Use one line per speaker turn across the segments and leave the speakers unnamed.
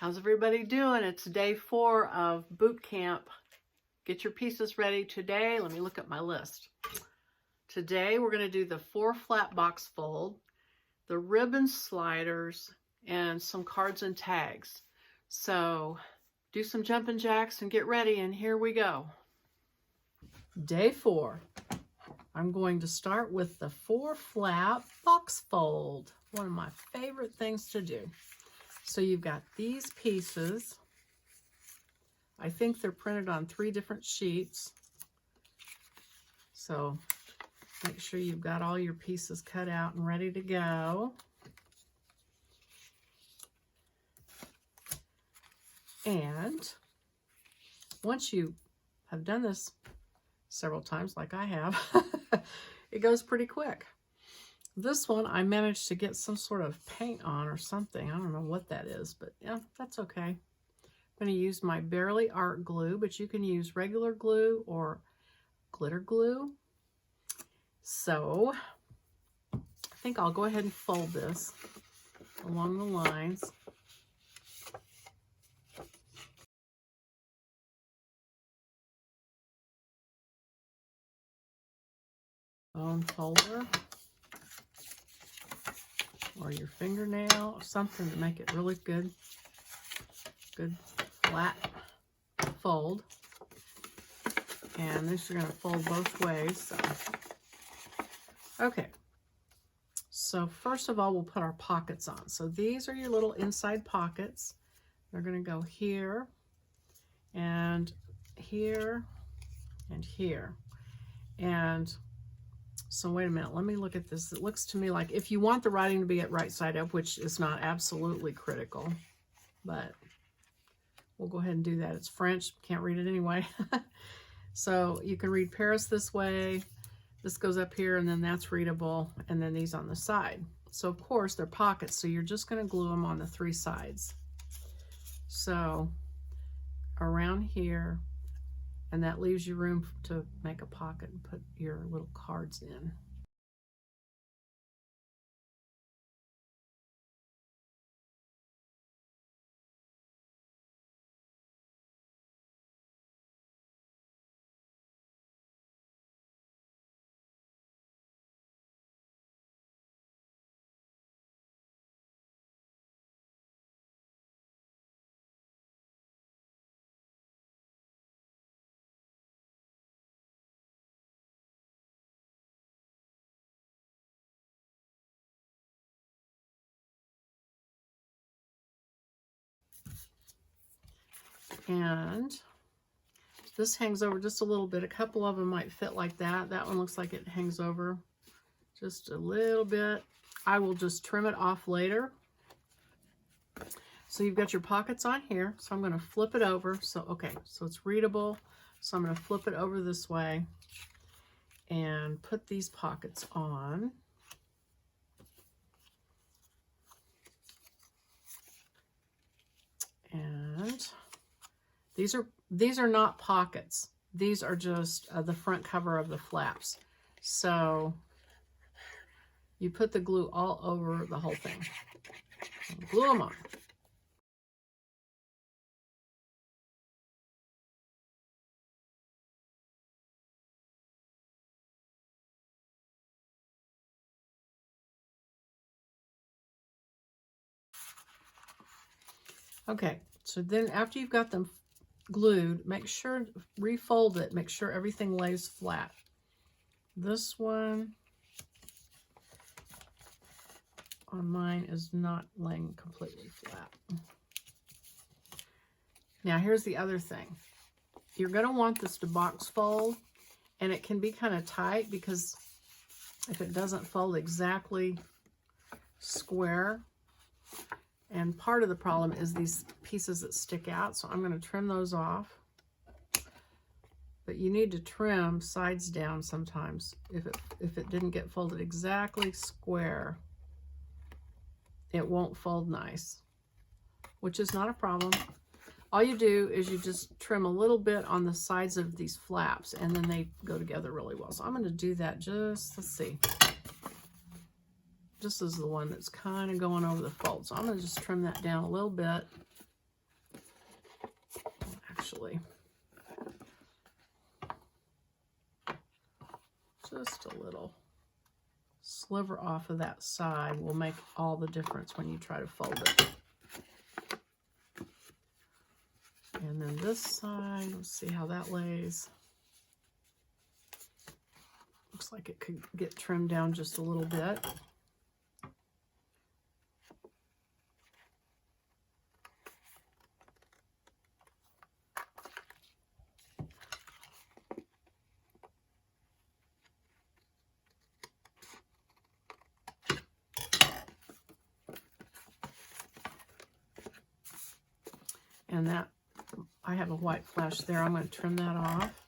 How's everybody doing? It's day 4 of boot camp. Get your pieces ready today. Let me look at my list. Today we're going to do the 4 flat box fold, the ribbon sliders, and some cards and tags. So do some jumping jacks and get ready, and here we go. Day 4. I'm going to start with the 4 flat box fold. One of my favorite things to do. So you've got these pieces. I think they're printed on 3 different sheets. So make sure you've got all your pieces cut out and ready to go. And once you have done this several times like I have, it goes pretty quick. This one, I managed to get some sort of paint on or something. I don't know what that is, but yeah, that's okay. I'm going to use my Barely Art glue, but you can use regular glue or glitter glue. So I think I'll go ahead and fold this along the lines. Bone folder. Or your fingernail, or something to make it really good flat fold. And this you're going to fold both ways. So. Okay, so first of all, we'll put our pockets on. So these are your little inside pockets. They're going to go here, and here, and here. And so wait a minute, let me look at this. It looks to me like if you want the writing to be at right side up, which is not absolutely critical, but we'll go ahead and do that. It's French, can't read it anyway. So you can read Paris this way, this goes up here, and then that's readable, and then these on the side. So of course they're pockets, so you're just going to glue them on the 3 sides. So around here, and that leaves you room to make a pocket and put your little cards in. And this hangs over just a little bit. A couple of them might fit like that. That one looks like it hangs over just a little bit. I will just trim it off later. So you've got your pockets on here. So I'm going to flip it over. So, okay, so it's readable. So I'm going to flip it over this way and put these pockets on. And these are not pockets. These are just the front cover of the flaps. So you put the glue all over the whole thing. Glue them on. Okay, so then after you've got them glued, make sure, refold it, make sure everything lays flat. This one on mine is not laying completely flat. Now here's the other thing. You're going to want this to box fold, and it can be kind of tight because if it doesn't fold exactly square, and part of the problem is these pieces that stick out, so I'm going to trim those off. But you need to trim sides down sometimes. If it didn't get folded exactly square, it won't fold nice, which is not a problem. All you do is you just trim a little bit on the sides of these flaps, and then they go together really well. So I'm going to do that just, let's see. This is the one that's kind of going over the fold. So I'm going to just trim that down a little bit. actually. Just a little sliver off of that side will make all the difference when you try to fold it. And then this side, let's see how that lays. Looks like it could get trimmed down just a little bit. And that, I have a white flash there. I'm going to trim that off.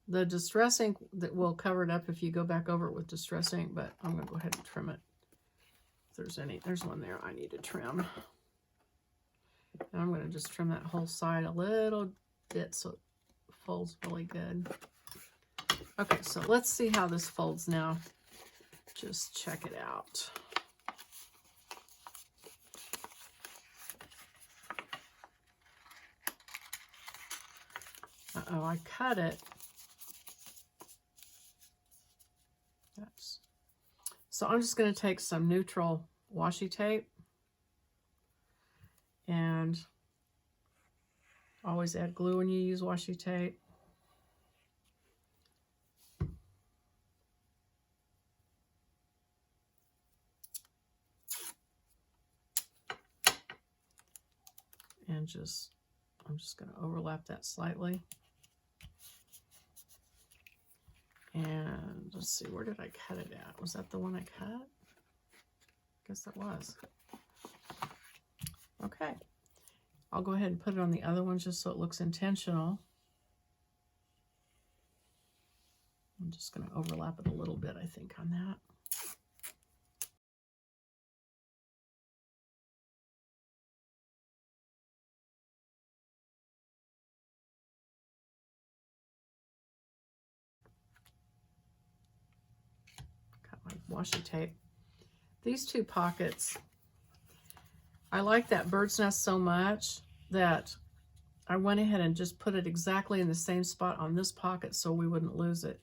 The distress ink that will cover it up if you go back over it with distress ink, but I'm going to go ahead and trim it. If there's any, there's one there I need to trim. And I'm going to just trim that whole side a little bit so it folds really good. Okay, so let's see how this folds now. Just check it out. Uh-oh, I cut it. So I'm just going to take some neutral washi tape and always add glue when you use washi tape. And I'm just going to overlap that slightly. And let's see, where did I cut it at? Was that the one I cut? I guess that was. Okay. I'll go ahead and put it on the other one just so it looks intentional. I'm just going to overlap it a little bit, I think, on that. Washi tape. These two pockets, I like that bird's nest so much that I went ahead and just put it exactly in the same spot on this pocket so we wouldn't lose it.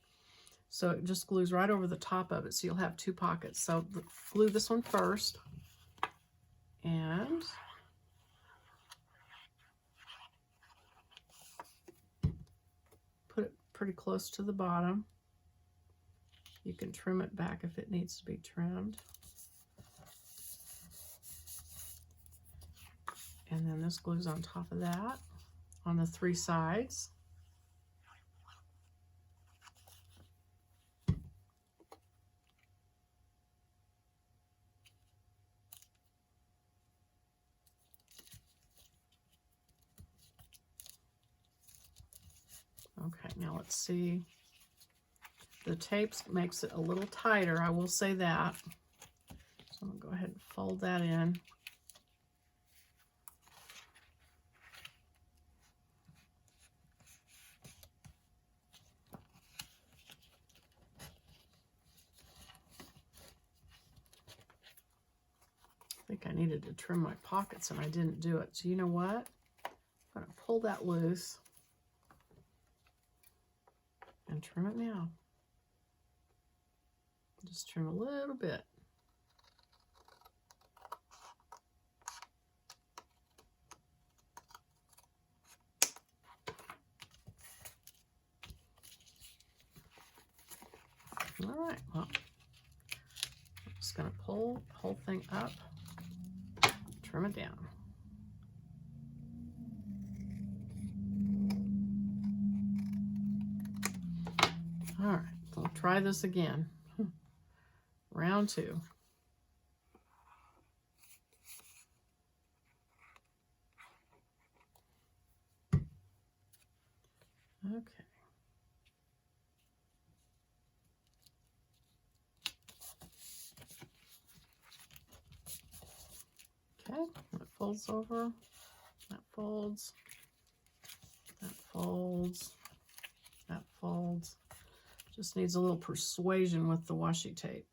So it just glues right over the top of it, so you'll have two pockets. So glue this one first and put it pretty close to the bottom. You can trim it back if it needs to be trimmed. And then this glues on top of that on the three sides. Okay, now let's see. The tape makes it a little tighter, I will say that. So I'm going to go ahead and fold that in. I think I needed to trim my pockets and I didn't do it. So you know what? I'm going to pull that loose and trim it now. Just trim a little bit. All right, well, I'm just going to pull the whole thing up, trim it down. All right, we'll try this again. Round two. Okay. Okay, that folds over, that folds, that folds, that folds. Just needs a little persuasion with the washi tape.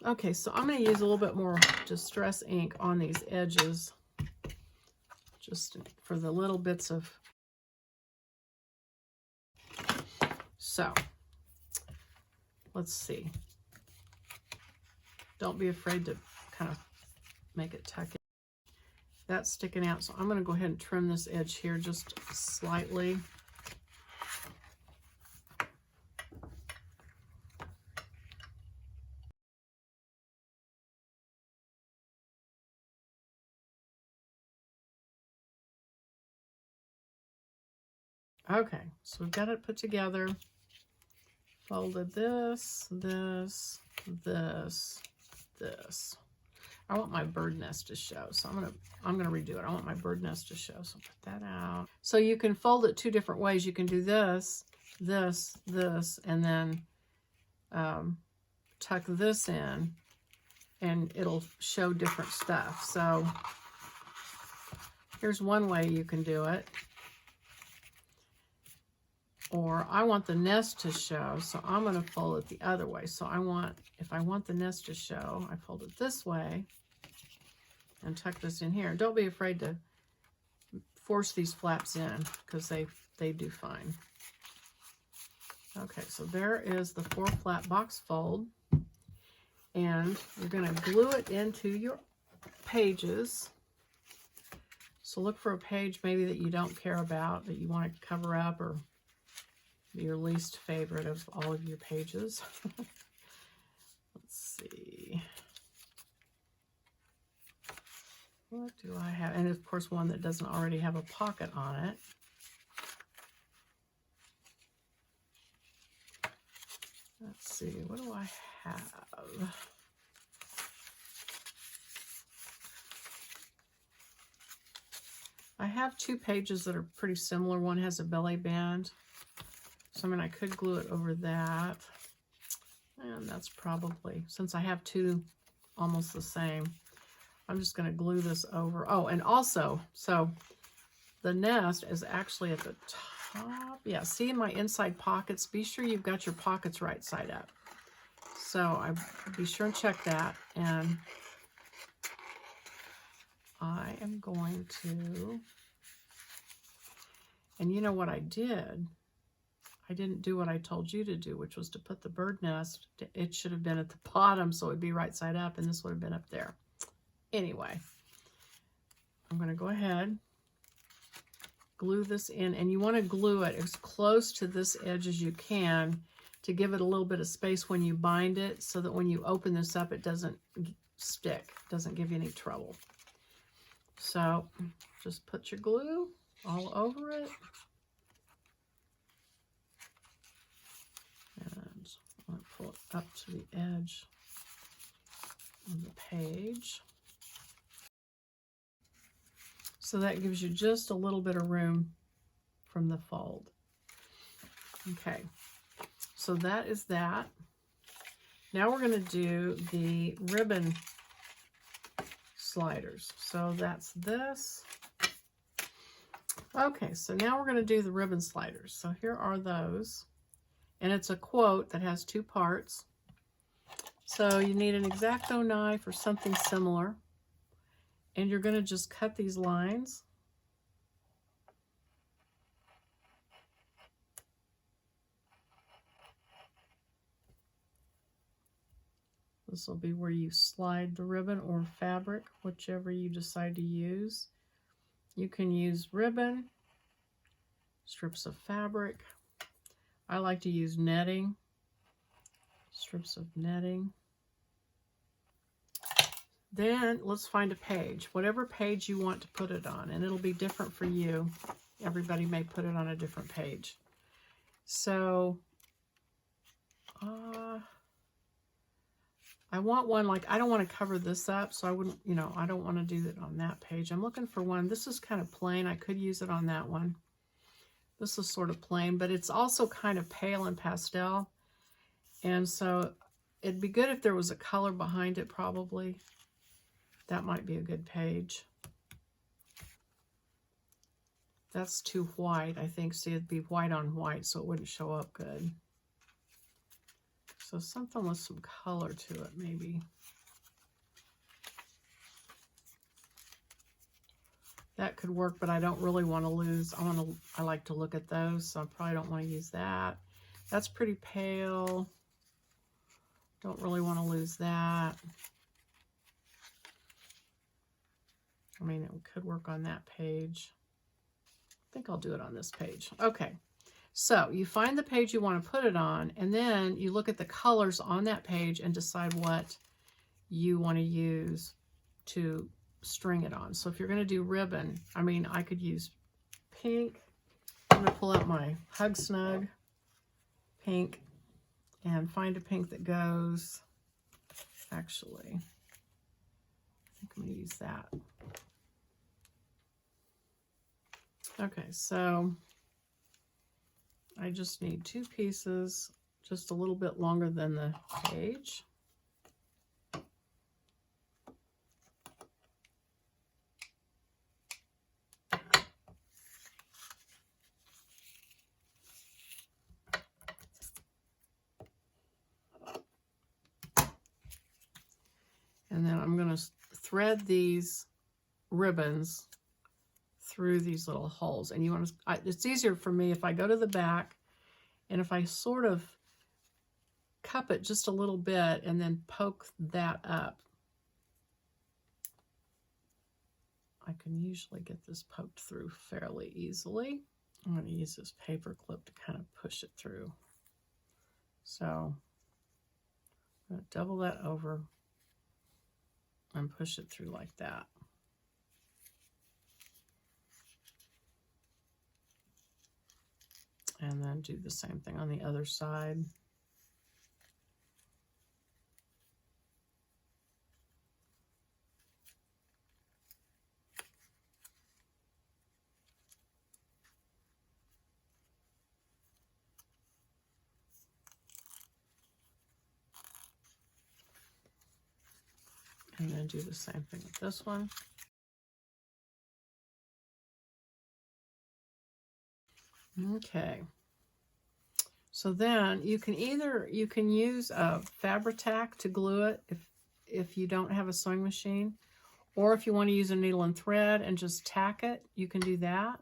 Okay, so I'm going to use a little bit more distress ink on these edges just for the little bits of. So let's see. Don't be afraid to kind of make it tuck in. That's sticking out, so I'm going to go ahead and trim this edge here just slightly. Okay, so we've got it put together. Folded this, this, this, this. I want my bird nest to show, so I'm gonna redo it. I want my bird nest to show, so put that out. So you can fold it two different ways. You can do this, this, this, and then tuck this in, and it'll show different stuff. So here's one way you can do it. Or I want the nest to show, so I'm going to fold it the other way. So if I want the nest to show, I fold it this way and tuck this in here. Don't be afraid to force these flaps in because they do fine. Okay, so there is the 4-flap box fold. And you're going to glue it into your pages. So look for a page maybe that you don't care about, that you want to cover up, or your least favorite of all of your pages. Let's see. What do I have? And of course, one that doesn't already have a pocket on it. Let's see, what do I have? I have two pages that are pretty similar. One has a belly band. So I could glue it over that. And that's probably, since I have two almost the same, I'm just going to glue this over. Oh, and also, so the nest is actually at the top. Yeah, see in my inside pockets, be sure you've got your pockets right side up. So be sure and check that. And I am going to, and you know what I did? I didn't do what I told you to do, which was to put the bird nest. It should have been at the bottom, so it'd be right side up, and this would have been up there. Anyway, I'm going to go ahead, glue this in, and you want to glue it as close to this edge as you can to give it a little bit of space when you bind it, so that when you open this up, it doesn't stick, doesn't give you any trouble. So just put your glue all over it. And I'm going to pull it up to the edge of the page. So that gives you just a little bit of room from the fold. Okay, so that is that. Now we're going to do the ribbon sliders. So that's this. Okay, so now we're going to do the ribbon sliders. So here are those. And it's a quote that has two parts. So you need an X-Acto knife or something similar. And you're going to just cut these lines. This will be where you slide the ribbon or fabric, whichever you decide to use. You can use ribbon, strips of fabric. I like to use netting, strips of netting. Then let's find a page, whatever page you want to put it on, and it'll be different for you. Everybody may put it on a different page. So I want one, like, I don't want to cover this up, so I wouldn't, I don't want to do it on that page. I'm looking for one. This is kind of plain. I could use it on that one. This is sort of plain, but it's also kind of pale and pastel. And so it'd be good if there was a color behind it, probably. That might be a good page. That's too white, I think. See, it'd be white on white, so it wouldn't show up good. So something with some color to it, maybe. That could work, but I don't really want to lose. I like to look at those, so I probably don't want to use that. That's pretty pale. Don't really want to lose that. I mean, it could work on that page. I think I'll do it on this page. Okay, so you find the page you want to put it on, and then you look at the colors on that page and decide what you want to use to string it on. So if you're going to do ribbon, I mean, I could use pink. I'm going to pull out my Hug Snug pink and find a pink that goes. Actually, I think I'm going to use that. Okay, so I just need 2 pieces, just a little bit longer than the page. And then I'm going to thread these ribbons through these little holes. And you want to, it's easier for me if I go to the back and if I sort of cup it just a little bit and then poke that up. I can usually get this poked through fairly easily. I'm going to use this paper clip to kind of push it through. So I'm going to double that over and push it through like that. And then do the same thing on the other side. And then do the same thing with this one. Okay. So then you can use a fabri-tac to glue it if you don't have a sewing machine, or if you want to use a needle and thread and just tack it, you can do that.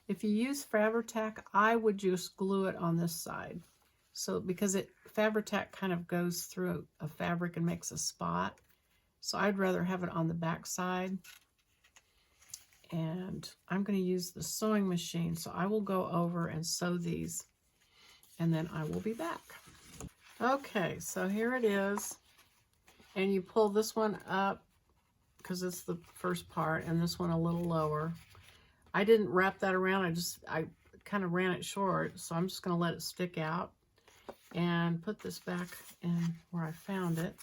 If you use fabri-tac, I would just glue it on this side. So because fabri-tac kind of goes through a fabric and makes a spot. So I'd rather have it on the back side. And I'm going to use the sewing machine, so I will go over and sew these, and then I will be back. Okay, so here it is, and you pull this one up because it's the first part, and this one a little lower. I didn't wrap that around, I kind of ran it short, so I'm just going to let it stick out and put this back in where I found it.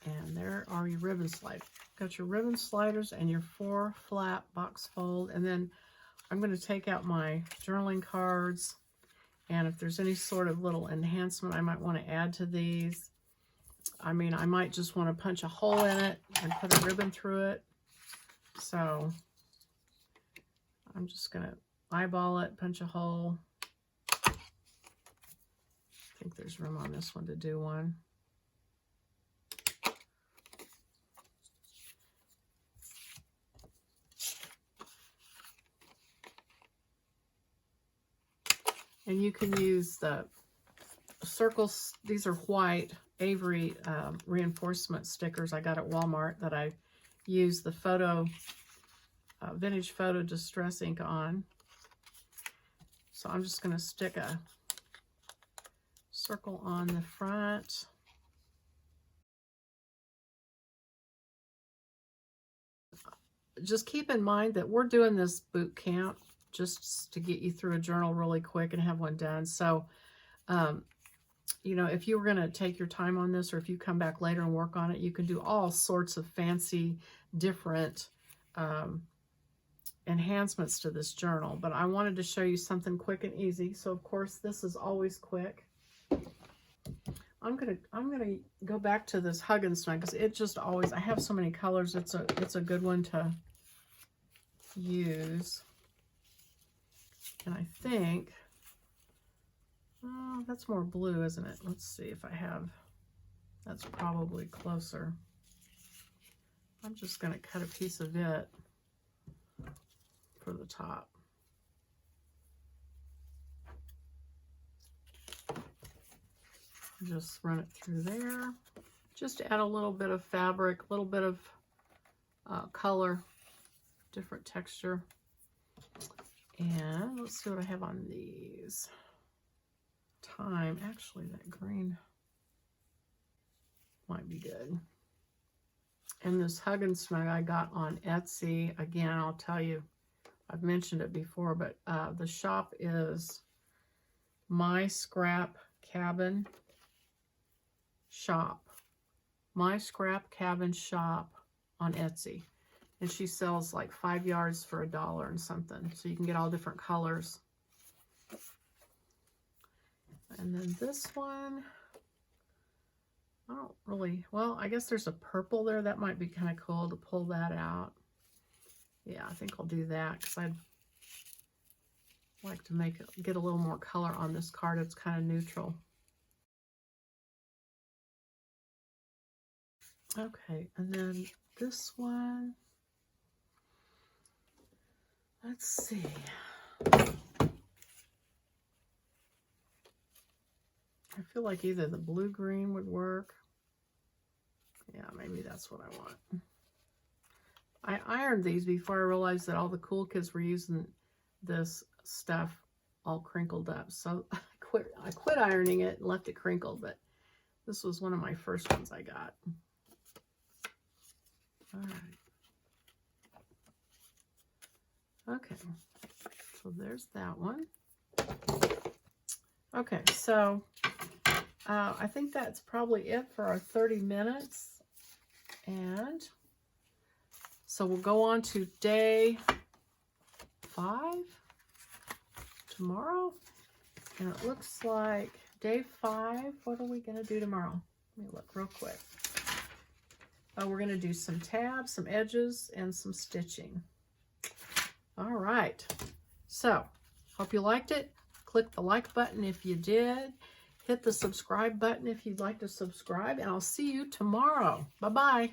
And there are your ribbon sliders. Got your ribbon sliders and your 4 flat box fold. And then I'm going to take out my journaling cards. And if there's any sort of little enhancement I might want to add to these, I mean, I might just want to punch a hole in it and put a ribbon through it. So I'm just going to eyeball it, punch a hole. I think there's room on this one to do one. And you can use the circles. These are white Avery reinforcement stickers I got at Walmart that I used the vintage photo distress ink on. So I'm just going to stick a circle on the front. Just keep in mind that we're doing this boot camp just to get you through a journal really quick and have one done. So, you know, if you were going to take your time on this, or if you come back later and work on it, you can do all sorts of fancy, different enhancements to this journal. But I wanted to show you something quick and easy. So, of course, this is always quick. I'm gonna go back to this Hug and Snug because it just always, I have so many colors. It's a good one to use. And I think, oh, that's more blue, isn't it? Let's see if I have, that's probably closer. I'm just going to cut a piece of it. for the top. Just run it through there. Just add a little bit of fabric, a little bit of color, different texture. And let's see what I have on these. Thyme, actually that green might be good. And this Hug and Snug I got on Etsy. Again, I'll tell you, I've mentioned it before, but the shop is My Scrap Cabin Shop. My Scrap Cabin Shop on Etsy. And she sells like 5 yards for $1 and something. So you can get all different colors. And then this one, I don't really, well, I guess there's a purple there. That might be kind of cool to pull that out. Yeah, I think I'll do that because I'd like to get a little more color on this card. It's kind of neutral. Okay, and then this one, let's see. I feel like either the blue-green would work. Yeah, maybe that's what I want. I ironed these before I realized that all the cool kids were using this stuff all crinkled up. So I quit ironing it and left it crinkled, but this was one of my first ones I got. All right. Okay, so there's that one. Okay, so I think that's probably it for our 30 minutes. And so we'll go on to day 5 tomorrow. And it looks like day 5, what are we going to do tomorrow? Let me look real quick. Oh, we're going to do some tabs, some edges, and some stitching. All right. So, hope you liked it. Click the like button if you did. Hit the subscribe button if you'd like to subscribe. And I'll see you tomorrow. Bye-bye.